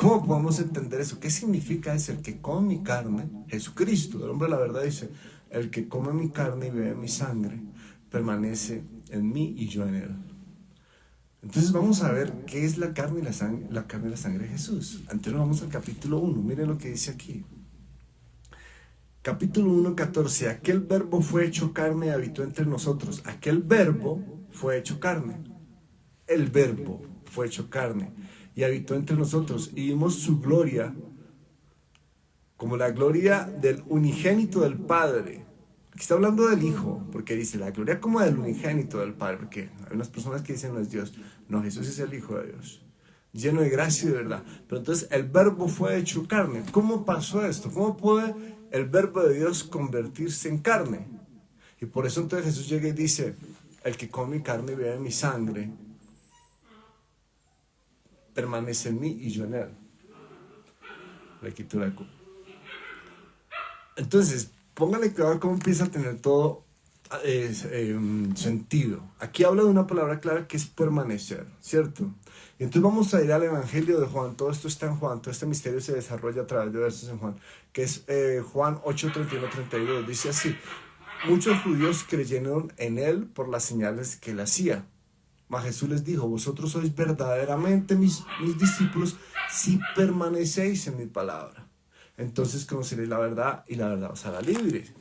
¿Cómo podemos entender eso? ¿Qué significa eso? El que come mi carne, Jesucristo, el hombre de la verdad dice, el que come mi carne y bebe mi sangre, permanece en mí y yo en él. Entonces vamos a ver qué es la carne y la carne y la sangre de Jesús. Antes vamos al capítulo 1, miren lo que dice aquí. Capítulo 1, 14. Aquel verbo fue hecho carne y habitó entre nosotros. Aquel verbo fue hecho carne. El verbo fue hecho carne y habitó entre nosotros. Y vimos su gloria como la gloria del unigénito del Padre. Aquí está hablando del Hijo, porque dice la gloria como del unigénito del Padre. Porque hay unas personas que dicen no es Dios. No, Jesús es el Hijo de Dios, lleno de gracia y de verdad. Pero entonces el verbo fue hecho carne. ¿Cómo pasó esto? ¿Cómo puede el verbo de Dios convertirse en carne? Y por eso entonces Jesús llega y dice, el que come mi carne y bebe mi sangre, permanece en mí y yo en él. Le quito la culpa. Entonces, póngale cuidado cómo empieza a tener todo sentido. Aquí habla de una palabra clara que es permanecer, ¿cierto? Y entonces vamos a ir al Evangelio de Juan. Todo esto está en Juan, todo este misterio se desarrolla a través de versos en Juan, que es Juan 8, 31, 32. Dice así, muchos judíos creyeron en él por las señales que él hacía. Mas Jesús les dijo, vosotros sois verdaderamente mis discípulos si permanecéis en mi palabra. Entonces conoceréis la verdad y la verdad os hará libres.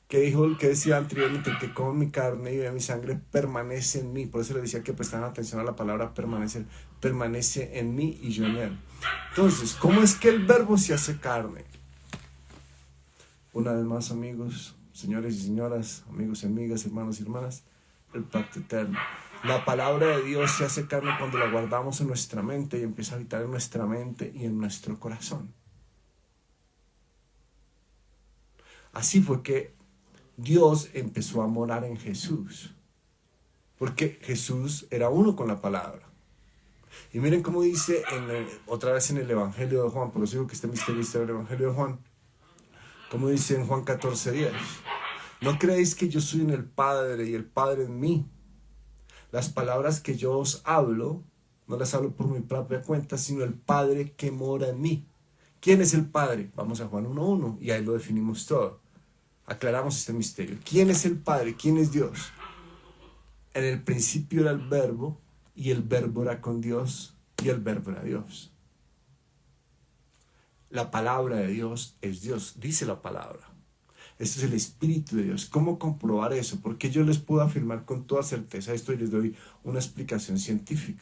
¿Qué decía anteriormente? El que come mi carne y bebe mi sangre permanece en mí. Por eso le decía que prestaran atención a la palabra permanecer. Permanece en mí y yo en él. Entonces, ¿cómo es que el verbo se hace carne? Una vez más, amigos, señores y señoras, amigos y amigas, hermanos y hermanas, el pacto eterno. La palabra de Dios se hace carne cuando la guardamos en nuestra mente y empieza a habitar en nuestra mente y en nuestro corazón. Así fue que Dios empezó a morar en Jesús, porque Jesús era uno con la palabra. Y miren cómo dice otra vez en el Evangelio de Juan, por eso digo que este misterio está en el Evangelio de Juan, como dice en Juan 14:10, no creéis que yo soy en el Padre y el Padre en mí. Las palabras que yo os hablo, no las hablo por mi propia cuenta, sino el Padre que mora en mí. ¿Quién es el Padre? Vamos a Juan 1:1 y ahí lo definimos todo. Aclaramos este misterio. ¿Quién es el Padre? ¿Quién es Dios? En el principio era el Verbo, y el Verbo era con Dios, y el Verbo era Dios. La palabra de Dios es Dios, dice la palabra. Este es el Espíritu de Dios. ¿Cómo comprobar eso? Porque yo les puedo afirmar con toda certeza esto y les doy una explicación científica.